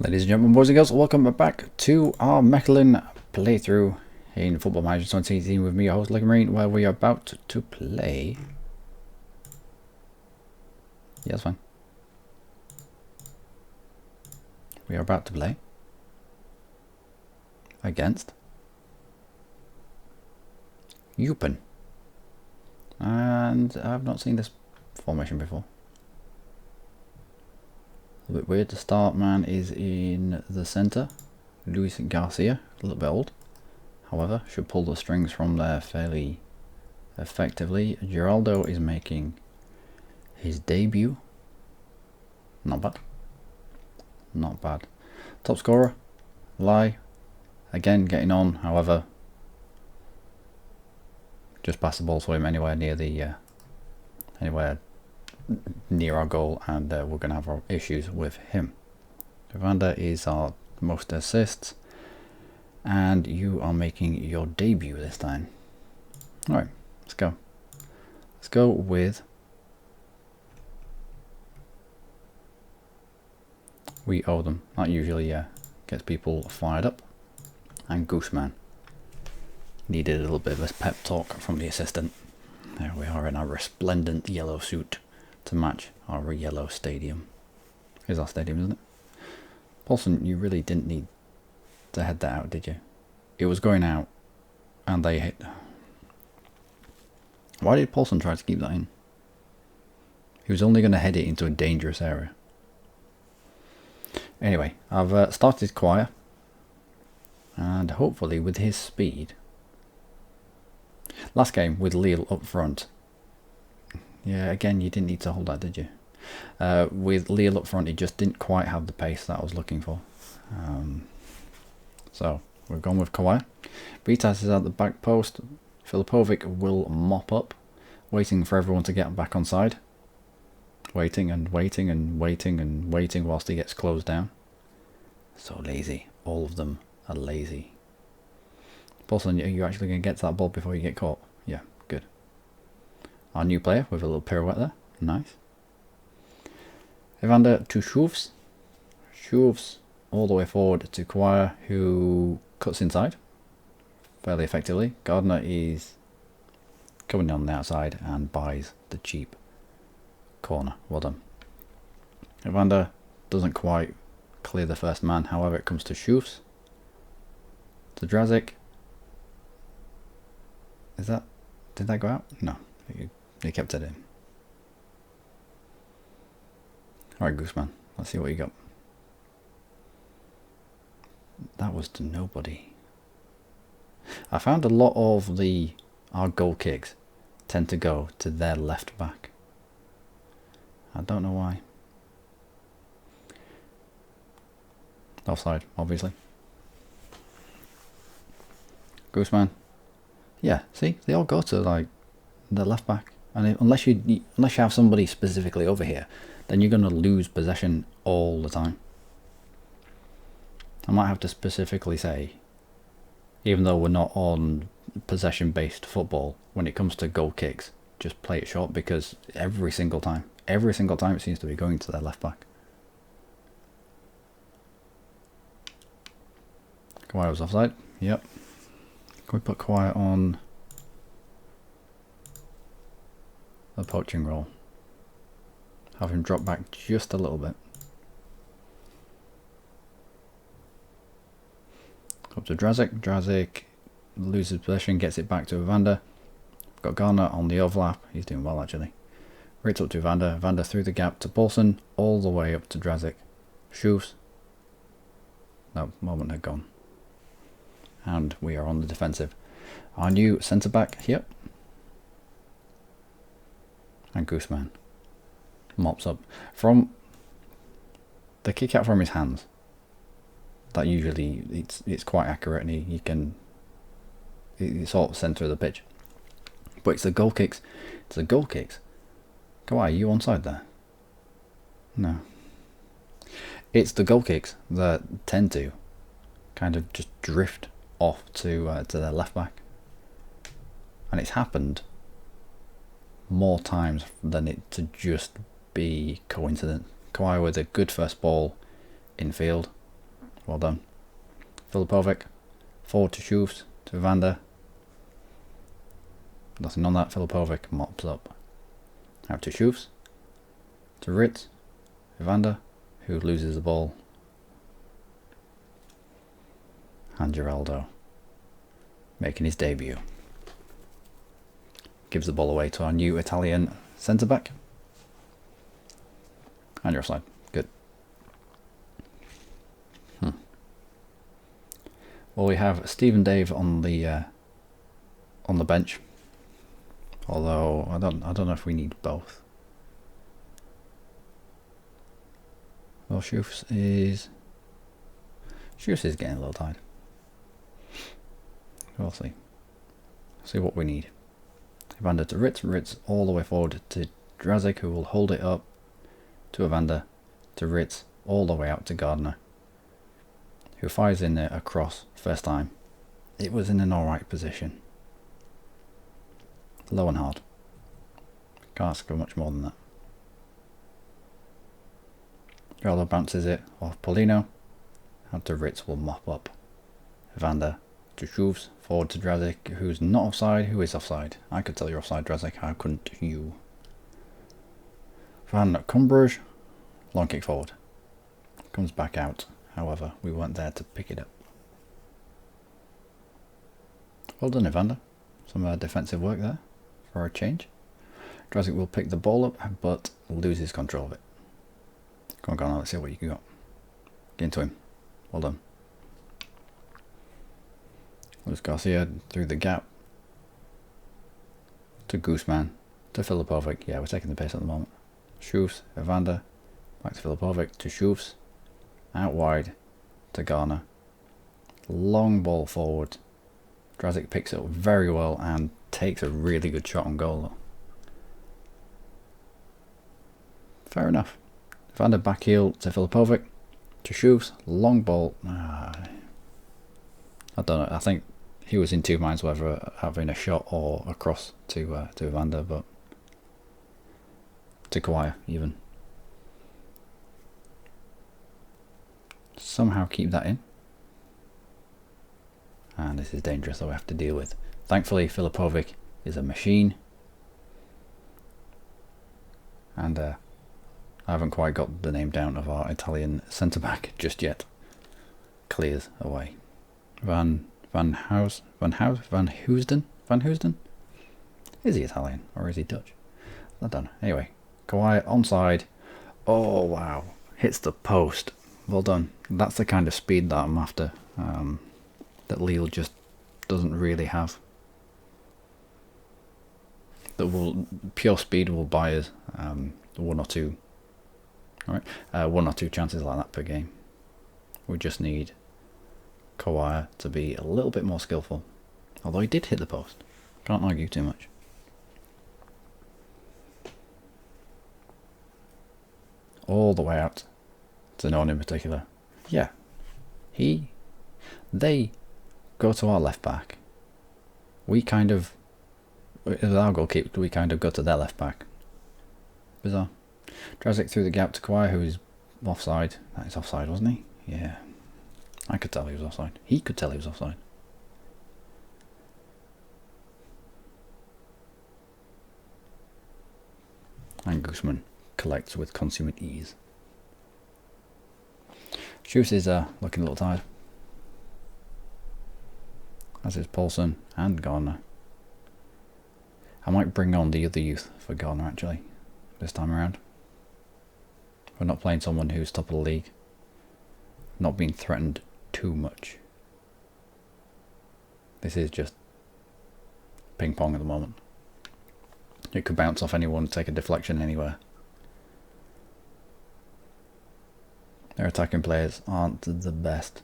Ladies and gentlemen, boys and girls, welcome back to our Mechelen playthrough in Football Manager 2018 with me, your host Luckymarine, where we are about to play. Yeah, that's fine. We are about to play against Eupen. And I've not seen this formation before. A bit weird. The start man is in the centre. Luis Garcia, a little bit old. However, should pull the strings from there fairly effectively. Geraldo is making his debut. Not bad. Not bad. Top scorer, Lai. Again, getting on. However, just pass the ball to him anywhere near the near our goal, and we're going to have our issues with him. Evander is our most assists, and you are making your debut this time. Alright, let's go. Let's go with... We owe them. That usually gets people fired up. And Gooseman. Needed a little bit of a pep talk from the assistant. There we are in our resplendent yellow suit to match our yellow stadium. Here's our stadium, isn't it? Paulson, you really didn't need to head that out, did you? It was going out and they hit. Why did Paulson try to keep that in? He was only going to head it into a dangerous area. Anyway, I've started Choir, and hopefully with his speed. Last game with Lille up front. Yeah, again, you didn't need to hold that, did you? With Lille up front, he just didn't quite have the pace that I was looking for. So, we've gone with Kawhi. Vitas is at the back post. Filipovic will mop up, waiting for everyone to get back on side. Waiting and waiting and waiting and waiting whilst he gets closed down. So lazy. All of them are lazy. Paulson, are you actually going to get to that ball before you get caught? Yeah, good. Our new player with a little pirouette there. Nice. Evander to Schoofs. Schoofs all the way forward to Choir, who cuts inside fairly effectively. Gardner is coming down the outside and buys the cheap corner. Well done. Evander doesn't quite clear the first man. However, it comes to Schoofs. To Drazic. Is that... Did that go out? No. He kept it in. Alright, Gooseman. Let's see what you got. That was to nobody. I found a lot of our goal kicks tend to go to their left back. I don't know why. Offside, obviously. Gooseman. Yeah, see? They all go to like the left back. And unless you have somebody specifically over here, then you're going to lose possession all the time. I might have to specifically say, even though we're not on possession-based football, when it comes to goal kicks, just play it short, because every single time it seems to be going to their left back. Kawhi was offside. Yep. Can we put Kawhi on the poaching roll? Have him drop back just a little bit. Up to Drazic. Drazic loses possession, gets it back to Evander. Got Garner on the overlap. He's doing well actually. Right up to Evander. Evander through the gap to Paulson. All the way up to Drazic. Shoes. No, moment had gone. And we are on the defensive. Our new centre back here. And Gooseman mops up from the kick out from his hands. That usually it's quite accurate, and it's all centre of the pitch. But it's the goal kicks. It's the goal kicks. Kawhi, are you onside there? No. It's the goal kicks that tend to kind of just drift off to their left back, and it's happened more times than it to just be coincidence. Kawhi with a good first ball in field, Well done. Filipovic. Forward to Schufs. To Evander. Nothing on that. Filipovic mops up. Out to Schufs. To Ritz. Evander, who loses the ball. And Geraldo making his debut. Gives the ball away to our new Italian centre-back. And you're offside. Good. Well, we have Stephen Dave on the bench. Although I don't know if we need both. Well, Schufs is getting a little tired. We'll see. See what we need. Evander to Ritz. Ritz all the way forward to Drazik, who will hold it up to Evander, to Ritz, all the way out to Gardner, who fires in a cross first time. It was in an alright position. Low and hard. Can't ask for much more than that. Geraldo bounces it off Paulino. Out to Ritz will mop up. Evander to Schufs, forward to Drazik, who's not offside. Who is offside? I could tell you're offside, Drazik. How couldn't you? Van Cumbrage, long kick forward. Comes back out. However, we weren't there to pick it up. Well done, Evander. Some defensive work there for a change. Drazik will pick the ball up, but loses control of it. Come on, Garner, let's see what you got. Get into him. Well done. Luis Garcia through the gap. To Guzman. To Filipovic. Yeah, we're taking the pace at the moment. Schufs, Evander. Back to Filipovic. To Schufs. Out wide. To Garner. Long ball forward. Drazik picks it up very well and takes a really good shot on goal though. Fair enough. Evander back heel to Filipovic. To Schufs. Long ball. I don't know. I think he was in two minds whether having a shot or a cross to Evander, but to Kawhi even. Somehow keep that in. And this is dangerous that we have to deal with. Thankfully, Filipovic is a machine. And I haven't quite got the name down of our Italian centre-back just yet. Clears away. Van Hoosden? Is he Italian or is he Dutch? I don't know. Anyway, Kawhi onside. Oh wow, hits the post. Well done. That's the kind of speed that I'm after. That Lille just doesn't really have. Pure speed will buy us one or two. All right, one or two chances like that per game. We just need Kawhi to be a little bit more skillful. Although he did hit the post. Can't argue too much. All the way out to no one in particular. Yeah. They go to our left back. We kind of, with our goalkeeper, we kind of go to their left back. Bizarre. Drazik through the gap to Kawhi, who is offside. That is offside, wasn't he? Yeah. I could tell he was offside. He could tell he was offside. And Guzman collects with consummate ease. Schufs is looking a little tired. As is Paulson and Garner. I might bring on the other youth for Garner actually, this time around. We're not playing someone who's top of the league. Not being threatened too much. This is just ping pong at the moment. It could bounce off anyone, take a deflection anywhere. Their attacking players aren't the best.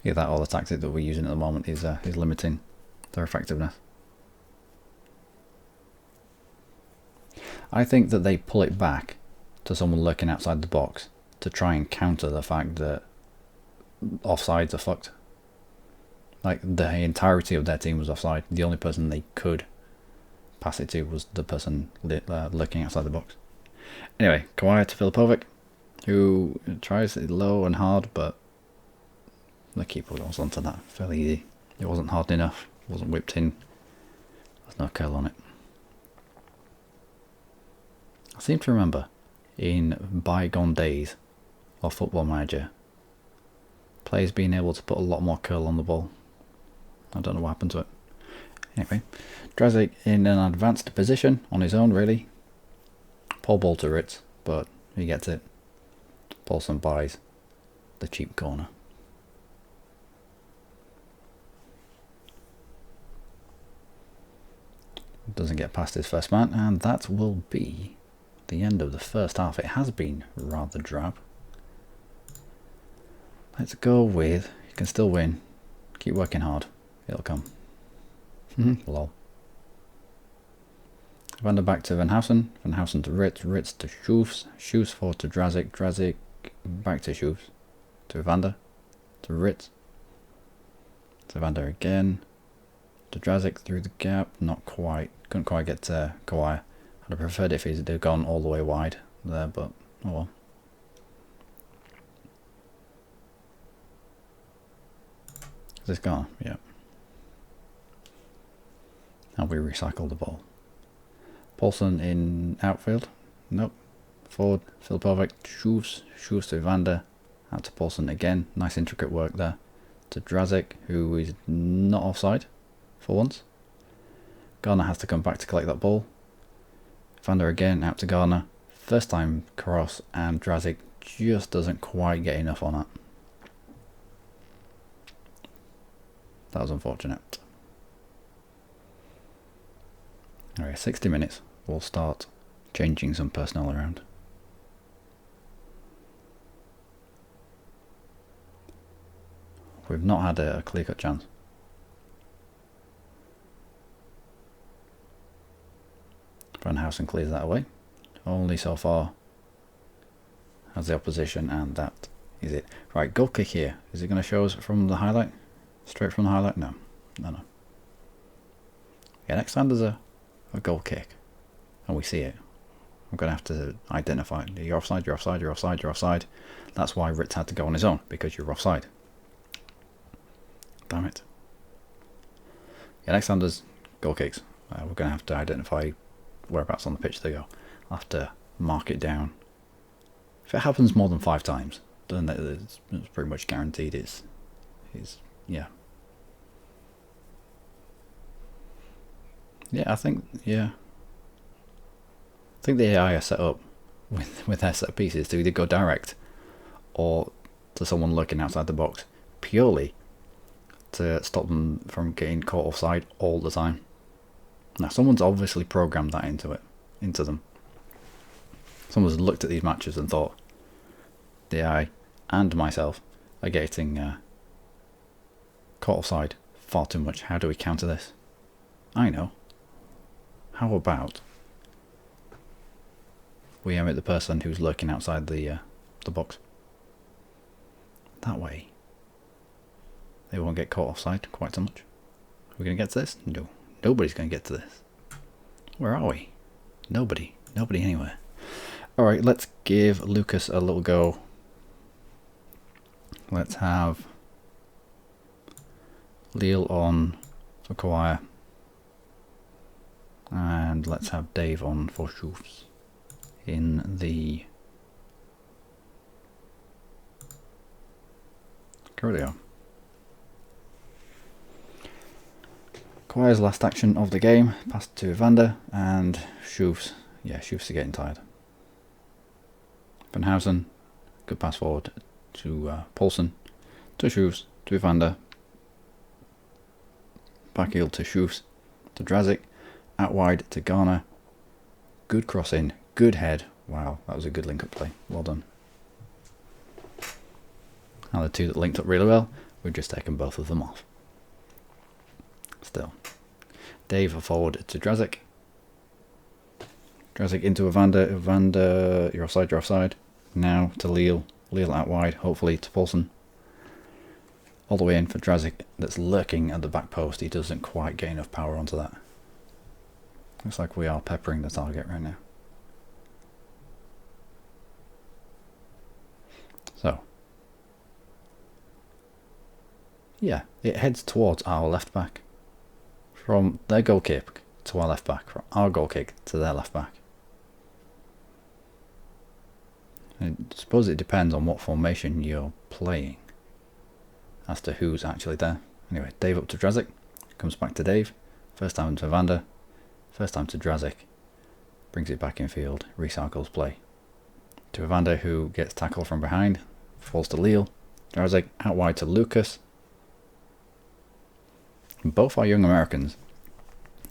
Either that or the tactic that we're using at the moment is limiting their effectiveness. I think that they pull it back to someone lurking outside the box to try and counter the fact that offsides are fucked. Like, the entirety of their team was offside. The only person they could pass it to was the person lurking outside the box. Anyway, Kawhi to Filipovic. who tries it low and hard, but the keeper goes onto that fairly easy. It wasn't hard enough, wasn't whipped in, there's no curl on it. I seem to remember in bygone days of Football Manager, players being able to put a lot more curl on the ball. I don't know what happened to it. Anyway, Drazic in an advanced position on his own, really. Poor ball to Ritz, but he gets it. Paulson buys the cheap corner. Doesn't get past his first man, and that will be the end of the first half. It has been rather drab. Let's go with, you can still win. Keep working hard. It'll come. Lol. Van der back to Van Housen. Van Housen to Ritz. Ritz to Schoofs. Schoofs forward to Drazic. Drazic back to Schoofs. To Vander. To Ritz. To Vander again. To Drazic through the gap. Not quite. Couldn't quite get to Kawhi. I'd have preferred if he'd have gone all the way wide there, but oh well. Is this gone? Yeah. And we recycle the ball. Paulson in outfield. Nope. Forward. Filipovic. Schoofs. Schoofs to Vander. Out to Paulson again. Nice intricate work there. To Drazic, who is not offside for once. Garner has to come back to collect that ball. Vander again, out to Garner. First time cross, and Drazic just doesn't quite get enough on it. That was unfortunate. Alright, 60 minutes. We'll start changing some personnel around. We've not had a clear-cut chance. Van Housen clears that away. Only so far has the opposition, and that is it. Right, goal kick here. Is it going to show us from the highlight? Straight from the highlight? No. No. Yeah, next time there's a goal kick and we see it, I'm going to have to identify it. You're offside, you're offside, you're offside, you're offside. That's why Ritz had to go on his own, because you're offside. Damn it. Yeah, next time there's goal kicks, we're going to have to identify whereabouts on the pitch they go. I'll have to mark it down. If it happens more than 5 times, then it's pretty much guaranteed it's yeah. Yeah, I think the AI are set up with their set pieces to either go direct or to someone looking outside the box, purely to stop them from getting caught offside all the time. Now, someone's obviously programmed that into them. Someone's looked at these matches and thought, the AI and myself are getting caught offside far too much. How do we counter this? I know. How about we aim at the person who's lurking outside the box? That way, they won't get caught offside quite so much. Are we going to get to this? No. Nobody's going to get to this. Where are we? Nobody. Nobody anywhere. Alright, let's give Lucas a little go. Let's have Lille on for Kawhi. And let's have Dave on for Schoofs in the Carolio. Kawhi's last action of the game, passed to Vander, and Schoofs. Yeah, Schoofs are getting tired. Van Housen, good pass forward to Paulson, to Schoofs, to Vander. Back heel to Schoofs, to Drazic, out wide to Garner. Good cross in, good head. Wow, that was a good link up play. Well done. Now the two that linked up really well, we've just taken both of them off. Still. Dave forward to Drazic. Drazic into Evander. Evander, you're offside, you're offside. Now to Lille. Lille out wide, hopefully to Paulson. All the way in for Drazic, that's lurking at the back post. He doesn't quite get enough power onto that. Looks like we are peppering the target right now. Yeah, it heads towards our left back. From their goal kick to our left back. From our goal kick to their left back. I suppose it depends on what formation you're playing as to who's actually there. Anyway, Dave up to Drazik. Comes back to Dave. First time to Evander. First time to Drazik. Brings it back in field. Recycles play. To Evander, who gets tackled from behind. Falls to Lille. Drazik out wide to Lucas. Both are young Americans.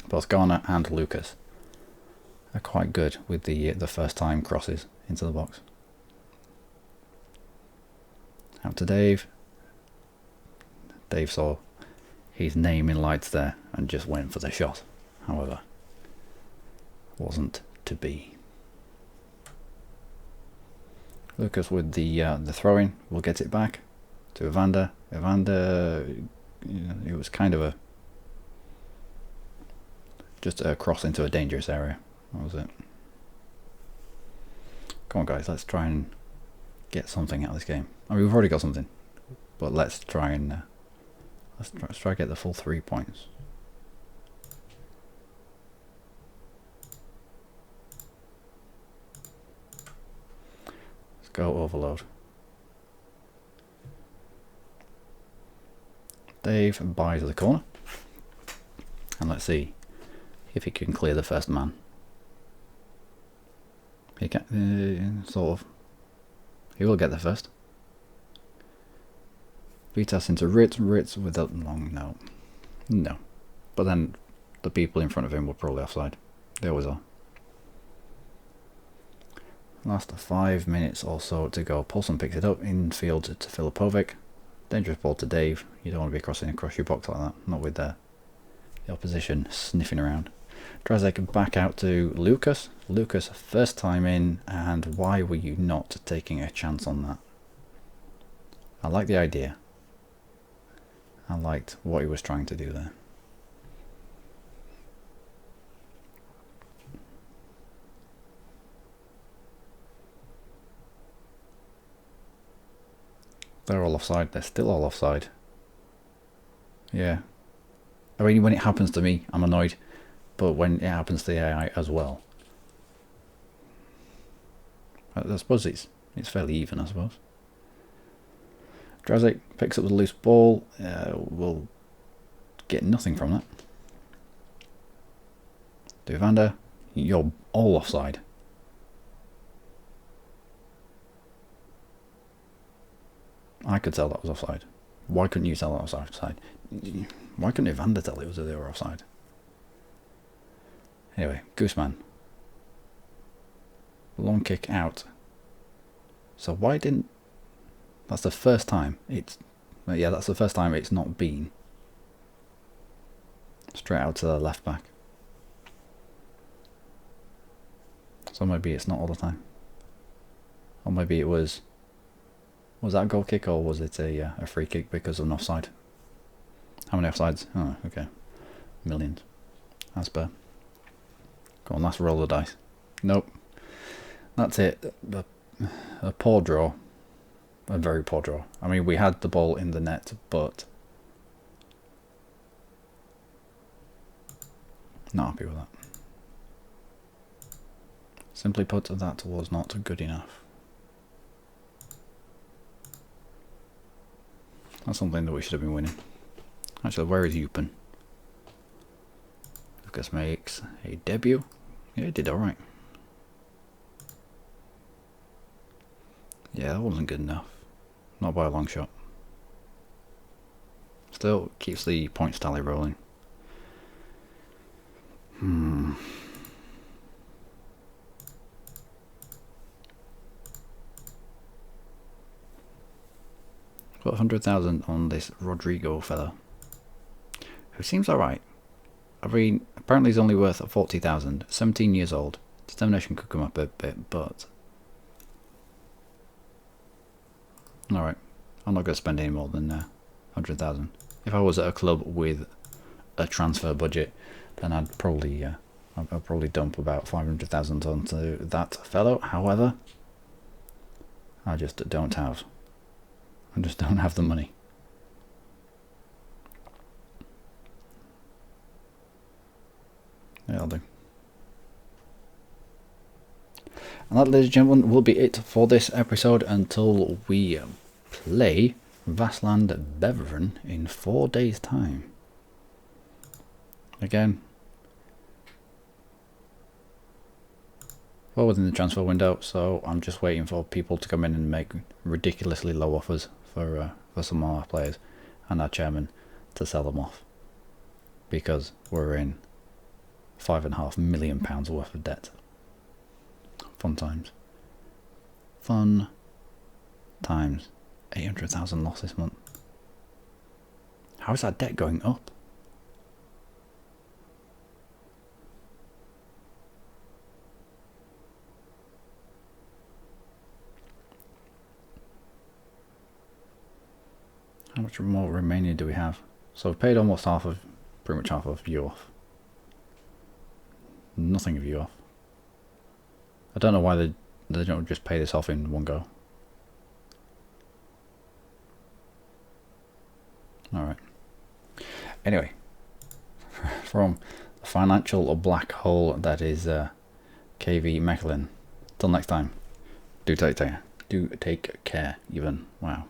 Both Garner and Lucas are quite good with the first time crosses into the box. Out to Dave. Dave saw his name in lights there and just went for the shot. However, wasn't to be. Lucas with the throw-in will get it back to Evander. Evander, it was kind of just a cross into a dangerous area. That was it. Come on, guys, let's try and get something out of this game. I mean, we've already got something, but let's try and let's try to get the full 3 points. Let's go overload. Dave buys the corner, and let's see if he can clear the first man. He can, sort of. He will get there first. Vitas into Ritz with a long no. But then the people in front of him were probably offside. They always are. Last 5 minutes or so to go. Paulson picks it up infield to Filipovic. Dangerous ball to Dave. You don't want to be crossing across your box like that. Not with the opposition sniffing around. Drazik back out to Lucas. Lucas first time in, and why were you not taking a chance on that? I like the idea. I liked what he was trying to do there. They're all offside. They're still all offside. Yeah. I mean, when it happens to me, I'm annoyed. But when it happens to the AI as well, I suppose it's fairly even, I suppose. Drazik picks up the loose ball. Will get nothing from that. To Evander, you're all offside. I could tell that was offside. Why couldn't you tell that was offside? Why couldn't Evander tell it was they were offside? Anyway, Gooseman. Long kick out. So why didn't... That's the first time it's... Yeah, that's the first time it's not been. Straight out to the left back. So maybe it's not all the time. Or maybe it was... Was that a goal kick or was it a free kick because of an offside? How many offsides? Oh, okay. Millions. As per. Go on, let's roll the dice. Nope. That's it. A poor draw. A very poor draw. I mean, we had the ball in the net, but... Not happy with that. Simply put, that was not good enough. That's something that we should have been winning. Actually, where is Eupen? Lucas makes a debut. Yeah, he did alright. Yeah, that wasn't good enough. Not by a long shot. Still keeps the points tally rolling. Got 100,000 on this Rodrigo fella, who seems alright. I mean, apparently he's only worth 40,000. 17 years old. Determination could come up a bit, but alright. I'm not going to spend any more than 100,000. If I was at a club with a transfer budget, then I'd probably dump about 500,000 onto that fellow. However, I just don't have the money. I'll do. And that, ladies and gentlemen, will be it for this episode until we play Vastland Beveren in 4 days' time. Again, well within the transfer window, so I'm just waiting for people to come in and make ridiculously low offers for some of our players, and our chairman to sell them off, because we're in £5.5 million worth of debt. Fun times. Fun times. 800,000 loss this month. How is that debt going up? How much more remaining do we have? So we've paid almost half of, pretty much half of you off. Nothing of you off. I don't know why they don't just pay this off in one go. Alright. Anyway, from the financial black hole that is KV Mechelen. Till next time, do take care even. Wow.